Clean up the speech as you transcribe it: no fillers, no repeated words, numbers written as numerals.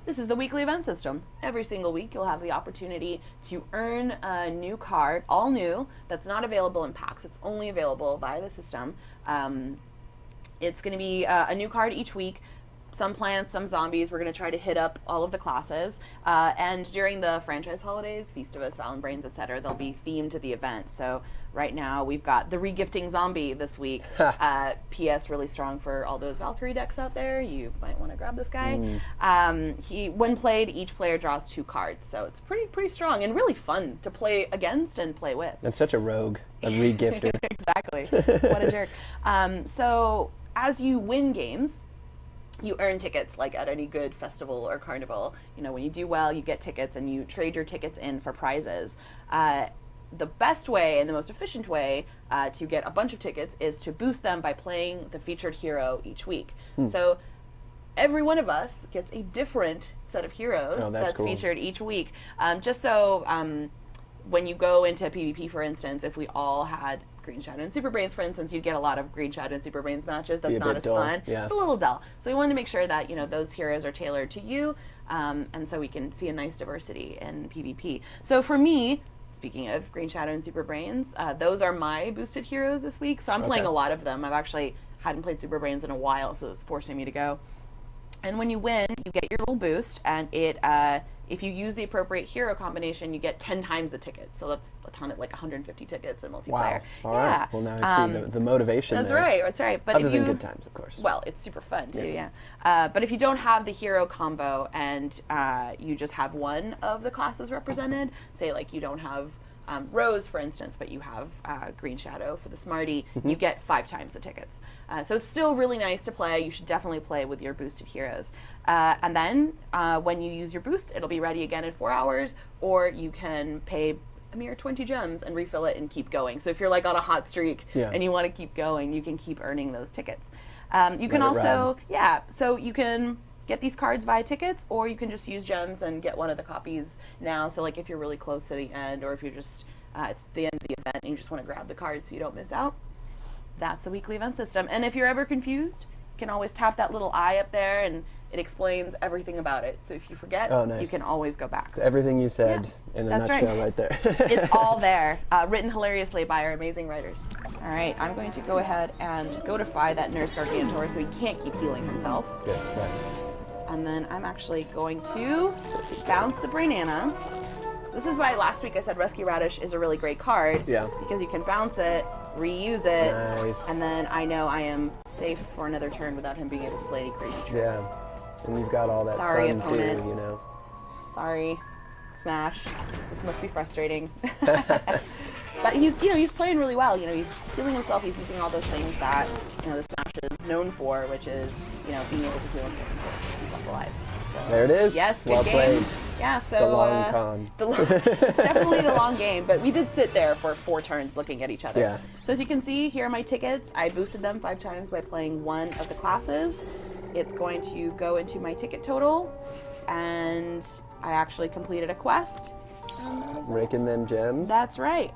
This is the weekly event system. Every single week you'll have the opportunity to earn a new card, all new, that's not available in packs. It's only available via the system. It's going to be a new card each week. Some plants, some zombies. We're going to try to hit up all of the classes. And during the franchise holidays, Festivus, Valentbrains, etc., they'll be themed to the event. So right now we've got the regifting zombie this week. PS really strong for all those Valkyrie decks out there. You might want to grab this guy. When played, each player draws 2 cards. So it's pretty strong and really fun to play against and play with. And such a rogue, a regifter. Exactly. What a jerk. So as you win games, you earn tickets like at any good festival or carnival. You know, when you do well, you get tickets and you trade your tickets in for prizes. The best way and the most efficient way to get a bunch of tickets is to boost them by playing the featured hero each week. So every one of us gets a different set of heroes that's cool. Featured each week. Just so when you go into PvP, for instance, if we all had Green Shadow and Super Brains, for instance, you'd get a lot of Green Shadow and Super Brains matches. That's not as fun. Yeah. It's a little dull. So we wanted to make sure that, you know, those heroes are tailored to you, and so we can see a nice diversity in PvP. So for me, speaking of Green Shadow and Super Brains, those are my boosted heroes this week. So I'm playing a lot of them. I've actually hadn't played Super Brains in a while, so it's forcing me to go. And when you win, you get your little boost, and it if you use the appropriate hero combination, you get 10 times the tickets. So that's a ton of, like 150 tickets in multiplayer. Wow. All right. Well, now I see the motivation That's there. right. That's right. But Other than good times, of course. Well, it's super fun, too, yeah. But if you don't have the hero combo and you just have one of the classes represented, say like you don't have Rose, for instance, but you have Green Shadow for the Smarty, you get 5 times the tickets. So it's still really nice to play. You should definitely play with your boosted heroes. And then when you use your boost, it'll be ready again in 4 hours, or you can pay a mere 20 gems and refill it and keep going. So if you're like on a hot streak and you want to keep going, you can keep earning those tickets. You can also, so you can get these cards via tickets, or you can just use gems and get one of the copies now. So like if you're really close to the end, or if you're just, it's the end of the event and you just want to grab the cards so you don't miss out, that's the weekly event system. And if you're ever confused, you can always tap that little eye up there and it explains everything about it. So if you forget, you can always go back. So everything you said in a nutshell right there. It's all there, written hilariously by our amazing writers. All right, I'm going to go ahead and goatify that Nurse Gargantor so he can't keep healing himself. Good, nice. And then I'm actually going to bounce the Brainana. This is why last week I said Rescue Radish is a really great card. Yeah. Because you can bounce it, reuse it, and then I know I am safe for another turn without him being able to play any crazy tricks. Yeah. And you've got all that Sorry, sun opponent. too, you know. Sorry. Smash. This must be frustrating. But he's, you know, he's playing really well. You know, he's healing himself. He's using all those things that, you know, the Smash is known for, which is, you know, being able to heal himself and keep himself alive. So, there it is. Yes, good well game. Played. Yeah, so the long con. It's definitely the long game, but we did sit there for 4 turns looking at each other. Yeah. So as you can see, here are my tickets. I boosted them 5 times by playing one of the classes. It's going to go into my ticket total, and I actually completed a quest. Raking them gems. That's right.